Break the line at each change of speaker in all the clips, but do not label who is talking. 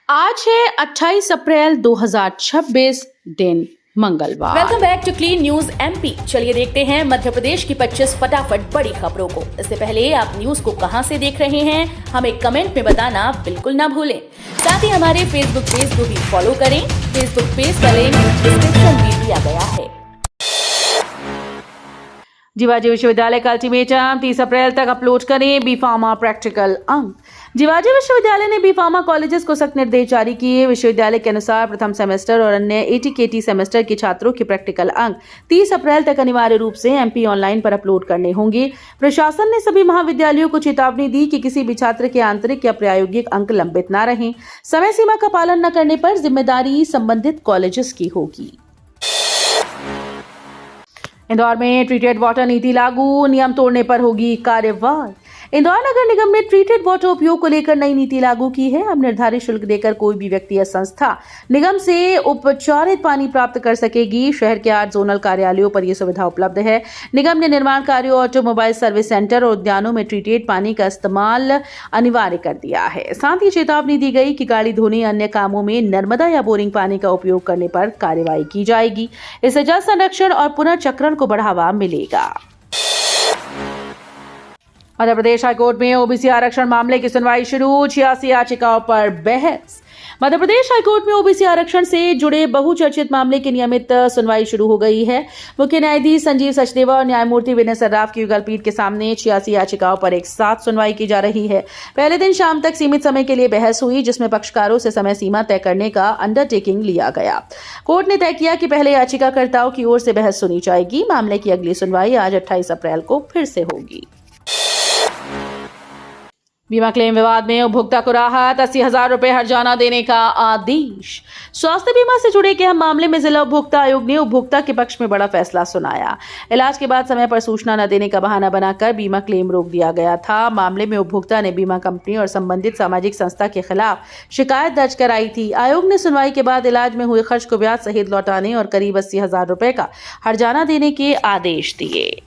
आज है 28 अप्रैल 2026 दिन मंगलवार।
Welcome back to clean news MP. चलिए देखते हैं मध्य प्रदेश की 25 फटाफट बड़ी खबरों को। इससे पहले आप न्यूज को कहां से देख रहे हैं हमें कमेंट में बताना बिल्कुल ना भूलें। साथ ही हमारे फेसबुक पेज को भी फॉलो करें। फेसबुक पेज का लिंक डिस्क्रिप्शन में दिया गया है।
जिवाजी विश्वविद्यालय का अल्टीमेटम 30 अप्रैल तक अपलोड करें बी फार्मा प्रैक्टिकल अंक। जिवाजी विश्वविद्यालय ने बी फार्मा कॉलेजेस को सख्त निर्देश जारी किए। विश्वविद्यालय के अनुसार प्रथम सेमेस्टर और अन्य एटीकेटी सेमेस्टर के छात्रों के प्रैक्टिकल अंक 30 अप्रैल तक अनिवार्य रूप से एमपी ऑनलाइन पर अपलोड करने होंगे। प्रशासन ने सभी महाविद्यालयों को चेतावनी दी कि किसी भी छात्र के आंतरिक या प्रायोगिक अंक लंबित न रहें। समय सीमा का पालन न करने पर जिम्मेदारी संबंधित कॉलेजेस की होगी। इंदौर में ट्रीटेड वाटर नीति लागू, नियम तोड़ने पर होगी कार्रवाई। इंदौर नगर निगम ने ट्रीटेड वाटर उपयोग को लेकर नई नीति लागू की है। अब निर्धारित शुल्क देकर कोई भी व्यक्ति या संस्था निगम से उपचारित पानी प्राप्त कर सकेगी। शहर के 8 जोनल कार्यालयों पर यह सुविधा उपलब्ध है। निगम ने निर्माण कार्यों, ऑटोमोबाइल सर्विस सेंटर और उद्यानों में ट्रीटेड पानी का इस्तेमाल अनिवार्य कर दिया है। साथ ही चेतावनी दी गई कि गाड़ी धोने या अन्य कामों में नर्मदा या बोरिंग पानी का उपयोग करने पर कार्रवाई की जाएगी। इससे जल संरक्षण और पुनर्चक्रण को बढ़ावा मिलेगा। मध्य प्रदेश हाईकोर्ट में ओबीसी आरक्षण मामले की सुनवाई शुरू, 86 याचिकाओं पर बहस। मध्य प्रदेश हाईकोर्ट में ओबीसी आरक्षण से जुड़े बहुचर्चित मामले की नियमित सुनवाई शुरू हो गई है। मुख्य न्यायाधीश संजीव सचदेवा और न्यायमूर्ति विनय सर्राफ की युगल पीठ के सामने 86 याचिकाओं पर एक साथ सुनवाई की जा रही है। पहले दिन शाम तक सीमित समय के लिए बहस हुई, जिसमें पक्षकारों से समय सीमा तय करने का अंडरटेकिंग लिया गया। कोर्ट ने तय किया कि पहले याचिकाकर्ताओं की ओर से बहस सुनी जाएगी। मामले की अगली सुनवाई आज 28 अप्रैल को फिर से होगी। बीमा क्लेम विवाद में उपभोक्ता को राहत, 80,000 रुपए हर्जाना देने का आदेश। स्वास्थ्य बीमा से जुड़े एक अहम मामले में जिला उपभोक्ता आयोग ने उपभोक्ता के पक्ष में बड़ा फैसला सुनाया। इलाज के बाद समय पर सूचना न देने का बहाना बनाकर बीमा क्लेम रोक दिया गया था। मामले में उपभोक्ता ने बीमा कंपनी और संबंधित सामाजिक संस्था के खिलाफ शिकायत दर्ज कराई थी। आयोग ने सुनवाई के बाद इलाज में हुए खर्च को ब्याज सहित लौटाने और करीब 80,000 रुपए का हर्जाना देने के आदेश दिए।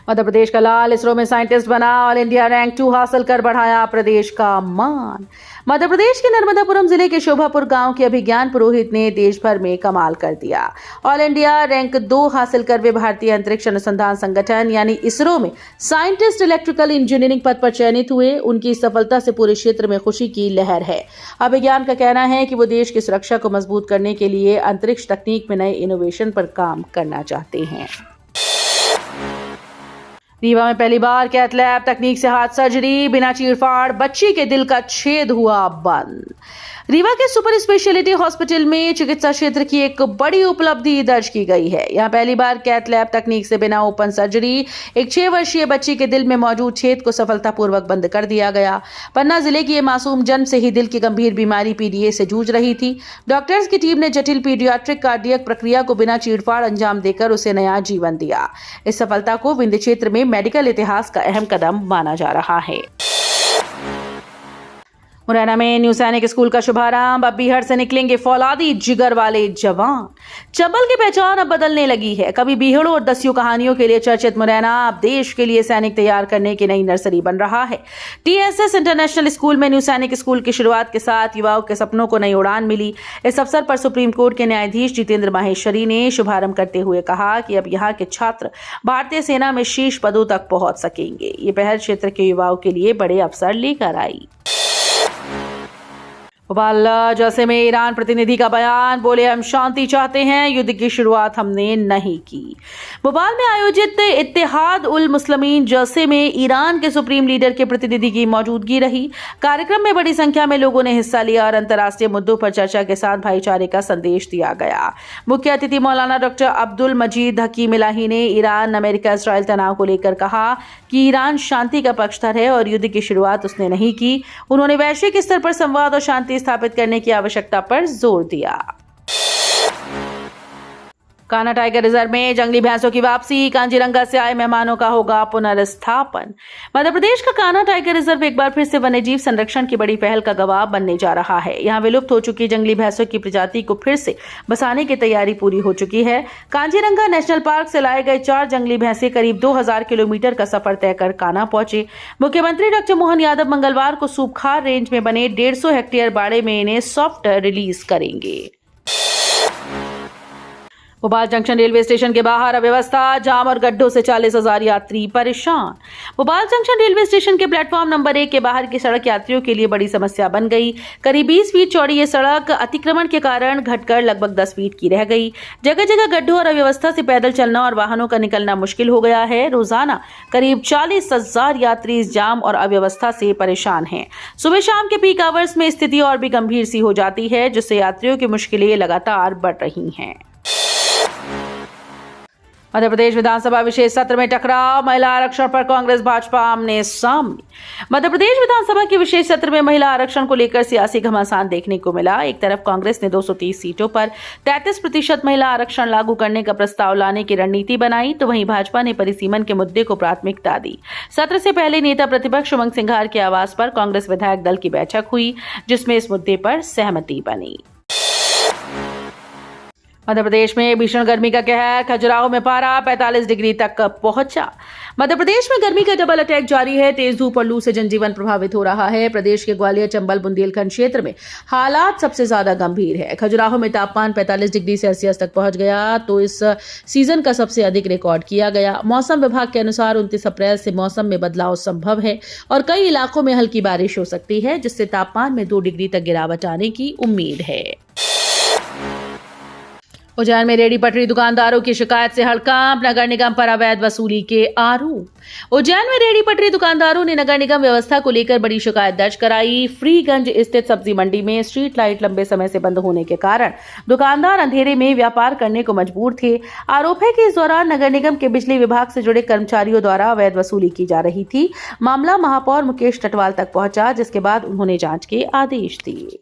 मध्य प्रदेश का लाल इसरो में साइंटिस्ट बना, ऑल इंडिया रैंक 2 हासिल कर बढ़ाया प्रदेश का मान। मध्य प्रदेश के नर्मदापुरम जिले के शोभापुर गांव के अभिज्ञान पुरोहित ने देश भर में कमाल कर दिया। ऑल इंडिया रैंक 2 हासिल कर वे भारतीय अंतरिक्ष अनुसंधान संगठन यानी इसरो में साइंटिस्ट इलेक्ट्रिकल इंजीनियरिंग पद पर चयनित हुए। उनकी सफलता से पूरे क्षेत्र में खुशी की लहर है। अभिज्ञान का कहना है कि वो देश की सुरक्षा को मजबूत करने के लिए अंतरिक्ष तकनीक में नए इनोवेशन पर काम करना चाहते हैं। रीवा में पहली बार कैथ लैब तकनीक से हाथ सर्जरी, बिना चीरफाड़ बच्ची के दिल का छेद हुआ बंद। रीवा के सुपर स्पेशलिटी हॉस्पिटल में चिकित्सा क्षेत्र की एक बड़ी उपलब्धि दर्ज की गई है। यहां पहली बार कैथ लैब तकनीक से बिना ओपन सर्जरी एक 6 वर्षीय बच्ची के दिल में मौजूद छेद को सफलतापूर्वक बंद कर दिया गया। पन्ना जिले की ये मासूम जन्म से ही दिल की गंभीर बीमारी पीडीए से जूझ रही थी। डॉक्टर्स की टीम ने जटिल पीडियाट्रिक कार्डियक प्रक्रिया को बिना चीरफाड़ अंजाम देकर उसे नया जीवन दिया। इस सफलता को विंध्य क्षेत्र में मेडिकल इतिहास का अहम कदम माना जा रहा है। मुरैना में न्यू सैनिक स्कूल का शुभारंभ, अब बीहड़ से निकलेंगे फौलादी जिगर वाले जवान। चंबल की पहचान अब बदलने लगी है। कभी बीहड़ों और दस्यु कहानियों के लिए चर्चित मुरैना अब देश के लिए सैनिक तैयार करने की नई नर्सरी बन रहा है। टीएसएस इंटरनेशनल स्कूल में न्यू सैनिक स्कूल की शुरुआत के साथ युवाओं के सपनों को नई उड़ान मिली। इस अवसर पर सुप्रीम कोर्ट के न्यायाधीश जितेंद्र माहेश्वरी ने शुभारंभ करते हुए कहा कि अब यहाँ के छात्र भारतीय सेना में शीर्ष पदों तक पहुंच सकेंगे। ये पहल क्षेत्र के युवाओं के लिए बड़े अवसर लेकर आई। भोपाल जैसे में ईरान प्रतिनिधि का बयान, बोले हम शांति चाहते हैं, युद्ध की शुरुआत हमने नहीं की। भोपाल में आयोजित इत्तेहाद उल मुस्लिमीन जलसे में ईरान के सुप्रीम लीडर के प्रतिनिधि की मौजूदगी रही। कार्यक्रम में बड़ी संख्या में लोगों ने हिस्सा लिया और अंतर्राष्ट्रीय मुद्दों पर चर्चा के साथ भाईचारे का संदेश दिया गया। मुख्य अतिथि मौलाना डॉक्टर अब्दुल मजीद हकीम इलाही ने ईरान अमेरिका इसराइल तनाव को लेकर कहा कि ईरान शांति का पक्षधर है और युद्ध की शुरुआत उसने नहीं की। उन्होंने वैश्विक स्तर पर संवाद और शांति स्थापित करने की आवश्यकता पर जोर दिया। कान्हा टाइगर रिजर्व में जंगली भैंसों की वापसी, कांजीरंगा से आए मेहमानों का होगा पुनर्स्थापन। मध्य प्रदेश का कान्हा टाइगर रिजर्व एक बार फिर से वन्यजीव संरक्षण की बड़ी पहल का गवाह बनने जा रहा है। यहाँ विलुप्त हो चुकी जंगली भैंसों की प्रजाति को फिर से बसाने की तैयारी पूरी हो चुकी है। कांजीरंगा नेशनल पार्क से लाए गए 4 जंगली भैंसे करीब 2000 किलोमीटर का सफर तय कर कान्हा पहुंचे। मुख्यमंत्री डॉक्टर मोहन यादव मंगलवार को सूपखार रेंज में बने 150 हेक्टेयर बाड़े में इन्हें सॉफ्ट रिलीज करेंगे। भोपाल जंक्शन रेलवे स्टेशन के बाहर अव्यवस्था, जाम और गड्ढों से 40,000 यात्री परेशान। भोपाल जंक्शन रेलवे स्टेशन के प्लेटफॉर्म नंबर 1 के बाहर की सड़क यात्रियों के लिए बड़ी समस्या बन गई। करीब 20 फीट चौड़ी ये सड़क अतिक्रमण के कारण घटकर लगभग 10 फीट की रह गई। जगह जगह गड्ढों और अव्यवस्था से पैदल चलना और वाहनों का निकलना मुश्किल हो गया है। रोजाना करीब 40,000 यात्री इस जाम और अव्यवस्था से परेशान हैं। सुबह शाम के पीक आवर्स में स्थिति और भी गंभीर सी हो जाती है, जिससे यात्रियों की मुश्किलें लगातार बढ़ रही हैं। मध्य प्रदेश विधानसभा विशेष सत्र में टकराव, महिला आरक्षण पर कांग्रेस भाजपा आमने सामने। मध्य प्रदेश विधानसभा के विशेष सत्र में महिला आरक्षण को लेकर सियासी घमासान देखने को मिला। एक तरफ कांग्रेस ने 230 सीटों पर 33% महिला आरक्षण लागू करने का प्रस्ताव लाने की रणनीति बनाई, तो वहीं भाजपा ने परिसीमन के मुद्दे को प्राथमिकता दी। सत्र से पहले नेता प्रतिपक्ष उमंग सिंघार के आवास पर कांग्रेस विधायक दल की बैठक हुई, जिसमें इस मुद्दे पर सहमति बनी। मध्य प्रदेश में भीषण गर्मी का कहर, खजुराहो में पारा 45 डिग्री तक पहुंचा। मध्य प्रदेश में गर्मी का डबल अटैक जारी है। तेज धूप और लू से जनजीवन प्रभावित हो रहा है। प्रदेश के ग्वालियर, चंबल, बुंदेलखंड क्षेत्र में हालात सबसे ज्यादा गंभीर है। खजुराहो में तापमान 45 डिग्री सेल्सियस तक पहुंच गया, तो इस सीजन का सबसे अधिक रिकॉर्ड किया गया। मौसम विभाग के अनुसार 29 अप्रैल से मौसम में बदलाव संभव है और कई इलाकों में हल्की बारिश हो सकती है, जिससे तापमान में 2 डिग्री तक गिरावट आने की उम्मीद है। उज्जैन में रेहड़ी पटरी दुकानदारों की शिकायत से हड़कंप, नगर निगम पर अवैध वसूली के आरोप। उज्जैन में रेहड़ी पटरी दुकानदारों ने नगर निगम व्यवस्था को लेकर बड़ी शिकायत दर्ज कराई। फ्रीगंज स्थित सब्जी मंडी में स्ट्रीट लाइट लंबे समय से बंद होने के कारण दुकानदार अंधेरे में व्यापार करने को मजबूर थे। आरोप है कि इस दौरान नगर निगम के बिजली विभाग से जुड़े कर्मचारियों द्वारा अवैध वसूली की जा रही थी। मामला महापौर मुकेश टटवाल तक पहुंचा, जिसके बाद उन्होंने जांच के आदेश दिए।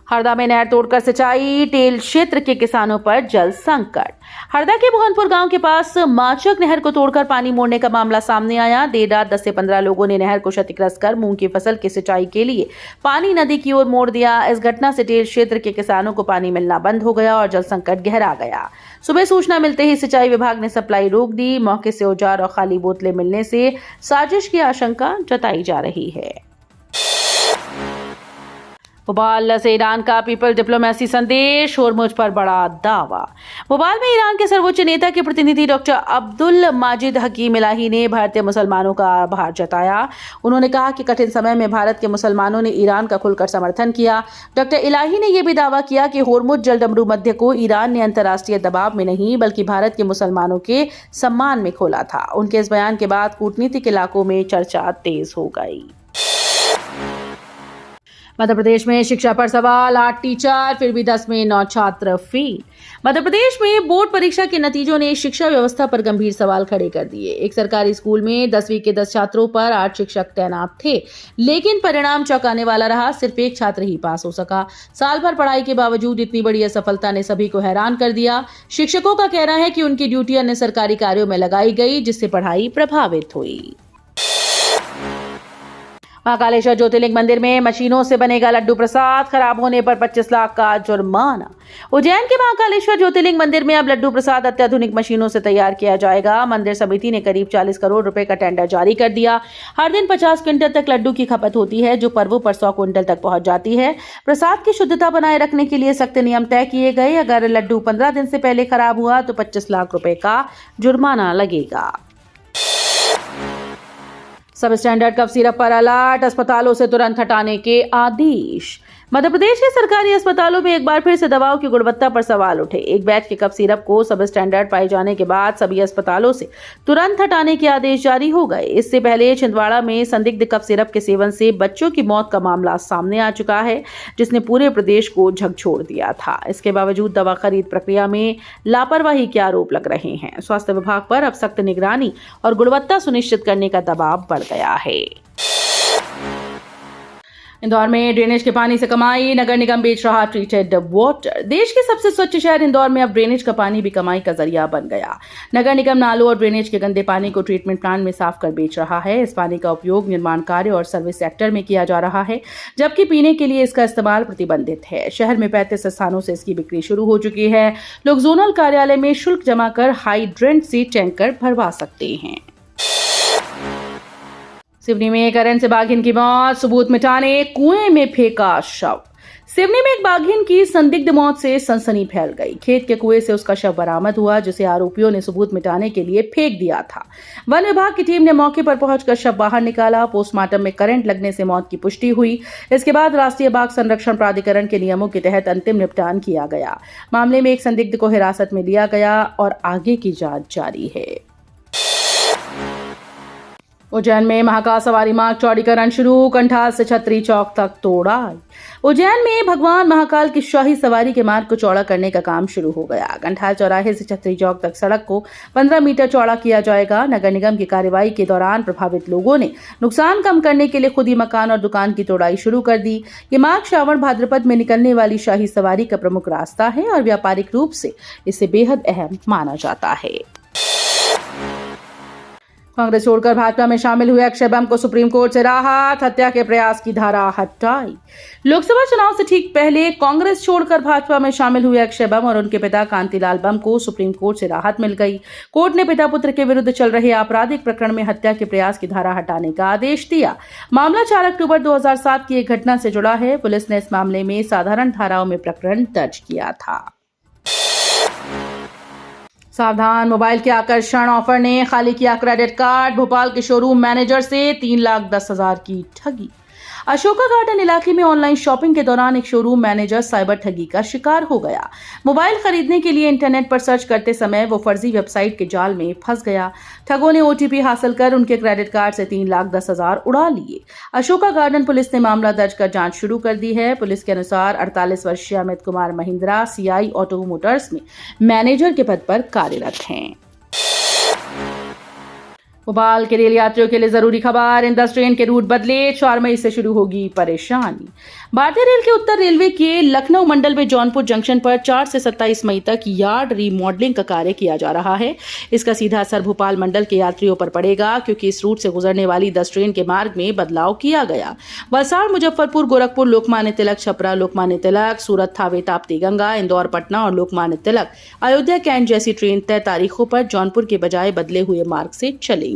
हरदा में नहर तोड़कर सिंचाई, टेल क्षेत्र के किसानों पर जल संकट। हरदा के मोहनपुर गांव के पास माचक नहर को तोड़कर पानी मोड़ने का मामला सामने आया। देर रात 10 से 15 लोगों ने नहर को क्षतिग्रस्त कर मूंग की फसल की सिंचाई के लिए पानी नदी की ओर मोड़ दिया। इस घटना से टेल क्षेत्र के किसानों को पानी मिलना बंद हो गया और जल संकट गहरा गया। सुबह सूचना मिलते ही सिंचाई विभाग ने सप्लाई रोक दी। मौके से औजार और खाली बोतलें मिलने से साजिश की आशंका जताई जा रही है। भोपाल से ईरान का पीपल डिप्लोमेसी संदेश, होर्मुज पर बड़ा दावा। भोपाल में ईरान के सर्वोच्च नेता के प्रतिनिधि डॉक्टर अब्दुल माजिद हकीम इलाही ने भारतीय मुसलमानों का आभार जताया। उन्होंने कहा कि कठिन समय में भारत के मुसलमानों ने ईरान का खुलकर समर्थन किया। डॉक्टर इलाही ने यह भी दावा किया कि होर्मुज जलडमरू मध्य को ईरान ने अंतर्राष्ट्रीय दबाव में नहीं बल्कि भारत के मुसलमानों के सम्मान में खोला था। उनके इस बयान के बाद कूटनीतिक इलाकों में चर्चा तेज हो गई। मध्य प्रदेश में शिक्षा पर सवाल, 8 टीचर फिर भी 10 में 9 छात्र फेल। मध्य प्रदेश में बोर्ड परीक्षा के नतीजों ने शिक्षा व्यवस्था पर गंभीर सवाल खड़े कर दिए। एक सरकारी स्कूल में 10वीं के 10 छात्रों पर 8 शिक्षक तैनात थे, लेकिन परिणाम चौंकाने वाला रहा। सिर्फ एक छात्र ही पास हो सका। साल भर पढ़ाई के बावजूद इतनी बड़ी असफलता ने सभी को हैरान कर दिया। शिक्षकों का कहना है कि उनकी ड्यूटी अन्य सरकारी कार्यों में लगाई गई, जिससे पढ़ाई प्रभावित हुई। महाकालेश्वर ज्योतिर्लिंग मंदिर में मशीनों से बनेगा लड्डू प्रसाद, खराब होने पर 25 लाख का जुर्माना। उज्जैन के महाकालेश्वर ज्योतिर्लिंग मंदिर में अब लड्डू प्रसाद अत्याधुनिक मशीनों से तैयार किया जाएगा। मंदिर समिति ने करीब 40 करोड़ रुपए का टेंडर जारी कर दिया। हर दिन 50 क्विंटल तक लड्डू की खपत होती है, जो पर्वों पर 100 क्विंटल तक पहुंच जाती है। प्रसाद की शुद्धता बनाए रखने के लिए सख्त नियम तय किए गए। अगर लड्डू 15 दिन से पहले खराब हुआ तो 25 लाख रुपए का जुर्माना लगेगा। सब स्टैंडर्ड कफ सिरप पर अलर्ट, अस्पतालों से तुरंत हटाने के आदेश। मध्य प्रदेश के सरकारी अस्पतालों में एक बार फिर से दवाओं की गुणवत्ता पर सवाल उठे। एक बैच के कफ सिरप को सब स्टैंडर्ड पाए जाने के बाद सभी अस्पतालों से तुरंत हटाने के आदेश जारी हो गए। इससे पहले छिंदवाड़ा में संदिग्ध कफ सिरप के सेवन से बच्चों की मौत का मामला सामने आ चुका है, जिसने पूरे प्रदेश को झकझोर दिया था। इसके बावजूद दवा खरीद प्रक्रिया में लापरवाही के आरोप लग रहे हैं। स्वास्थ्य विभाग पर अब सख्त निगरानी और गुणवत्ता सुनिश्चित करने का दबाव बढ़ गया है। इंदौर में ड्रेनेज के पानी से कमाई, नगर निगम बेच रहा ट्रीटेड वाटर। देश के सबसे स्वच्छ शहर इंदौर में अब ड्रेनेज का पानी भी कमाई का जरिया बन गया। नगर निगम नालों और ड्रेनेज के गंदे पानी को ट्रीटमेंट प्लांट में साफ कर बेच रहा है। इस पानी का उपयोग निर्माण कार्य और सर्विस सेक्टर में किया जा रहा है, जबकि पीने के लिए इसका इस्तेमाल प्रतिबंधित है। शहर में 35 स्थानों से इसकी बिक्री शुरू हो चुकी है। लोग जोनल कार्यालय में शुल्क जमा कर हाइड्रेंट से टैंकर भरवा सकते हैं। सिवनी में करंट से बाघिन की मौत, सबूत मिटाने कुएं में फेंका शव। सिवनी में एक बाघिन की संदिग्ध मौत से सनसनी फैल गई। खेत के कुएं से उसका शव बरामद हुआ, जिसे आरोपियों ने सबूत मिटाने के लिए फेंक दिया था। वन विभाग की टीम ने मौके पर पहुंचकर शव बाहर निकाला। पोस्टमार्टम में करंट लगने से मौत की पुष्टि हुई। इसके बाद राष्ट्रीय बाघ संरक्षण प्राधिकरण के नियमों के तहत अंतिम निपटान किया गया। मामले में एक संदिग्ध को हिरासत में लिया गया और आगे की जांच जारी है। उज्जैन में महाकाल सवारी मार्ग चौड़ीकरण शुरू, कंठाल से छतरी चौक तक तोड़ाई। उज्जैन में भगवान महाकाल की शाही सवारी के मार्ग को चौड़ा करने का काम शुरू हो गया। कंठाल चौराहे से छतरी चौक तक सड़क को 15 मीटर चौड़ा किया जाएगा। नगर निगम की कार्रवाई के दौरान प्रभावित लोगों ने नुकसान कम करने के लिए खुद ही मकान और दुकान की तोड़ाई शुरू कर दी। ये मार्ग श्रावण भाद्रपद में निकलने वाली शाही सवारी का प्रमुख रास्ता है और व्यापारिक रूप से इसे बेहद अहम माना जाता है। कांग्रेस छोड़कर भाजपा में शामिल हुए अक्षय बम को सुप्रीम कोर्ट से राहत, हत्या के प्रयास की धारा हटाई। लोकसभा चुनाव से ठीक पहले कांग्रेस छोड़कर भाजपा में शामिल हुए अक्षय बम और उनके पिता कांतिलाल बम को सुप्रीम कोर्ट से राहत मिल गई। कोर्ट ने पिता पुत्र के विरुद्ध चल रहे आपराधिक प्रकरण में हत्या के प्रयास की धारा हटाने का आदेश दिया। मामला 4 अक्टूबर 2007 की एक घटना से जुड़ा है। पुलिस ने इस मामले में साधारण धाराओं में प्रकरण दर्ज किया था। सावधान, मोबाइल के आकर्षण ऑफर ने खाली किया क्रेडिट कार्ड। भोपाल के शोरूम मैनेजर से 3,10,000 की ठगी। अशोका गार्डन इलाके में ऑनलाइन शॉपिंग के दौरान एक शोरूम मैनेजर साइबर ठगी का शिकार हो गया। मोबाइल खरीदने के लिए इंटरनेट पर सर्च करते समय वो फर्जी वेबसाइट के जाल में फंस गया। ठगों ने ओटीपी हासिल कर उनके क्रेडिट कार्ड से 3,10,000 उड़ा लिए। अशोका गार्डन पुलिस ने मामला दर्ज कर जांच शुरू कर दी है। पुलिस के अनुसार 48 वर्षीय Amit Kumar Mahindra CI auto Motors में मैनेजर के पद पर कार्यरत हैं। भोपाल के रेल यात्रियों के लिए जरूरी खबर, इंदस ट्रेन के रूट बदले, 4 मई से शुरू होगी परेशानी। भारतीय रेल के उत्तर रेलवे के लखनऊ मंडल में जौनपुर जंक्शन पर 4 से 27 मई तक यार्ड रीमॉडलिंग का कार्य किया जा रहा है। इसका सीधा असर भोपाल मंडल के यात्रियों पर पड़ेगा, क्योंकि इस रूट से गुजरने वाली 10 ट्रेन के मार्ग में बदलाव किया गया। वलसाड़, मुजफ्फरपुर, गोरखपुर, लोकमान्य तिलक, छपरा, लोकमान्य तिलक, सूरत, थावे, ताप्ती गंगा, इंदौर, पटना और लोकमान्य तिलक, अयोध्या, कैंट जैसी ट्रेन तय तारीखों पर जौनपुर के बजाय बदले हुए मार्ग से चलेंगी।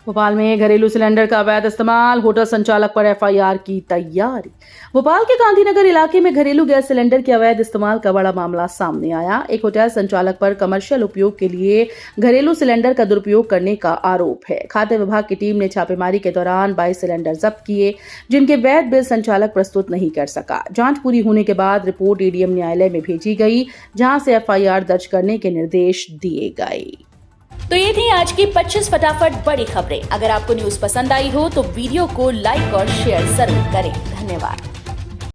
भोपाल में घरेलू सिलेंडर का अवैध इस्तेमाल, होटल संचालक पर एफआईआर की तैयारी। भोपाल के गांधीनगर इलाके में घरेलू गैस सिलेंडर के अवैध इस्तेमाल का बड़ा मामला सामने आया। एक होटल संचालक पर कमर्शियल उपयोग के लिए घरेलू सिलेंडर का दुरुपयोग करने का आरोप है। खाद्य विभाग की टीम ने छापेमारी के दौरान 22 सिलेंडर जब्त किए, जिनके वैध बिल संचालक प्रस्तुत नहीं कर सका। जांच पूरी होने के बाद रिपोर्ट एडीएम न्यायालय में भेजी गई, जहां से एफआईआर दर्ज करने के निर्देश दिए गए।
तो ये थी आज की 25 फटाफट बड़ी खबरें। अगर आपको न्यूज पसंद आई हो तो वीडियो को लाइक और शेयर जरूर करें। धन्यवाद।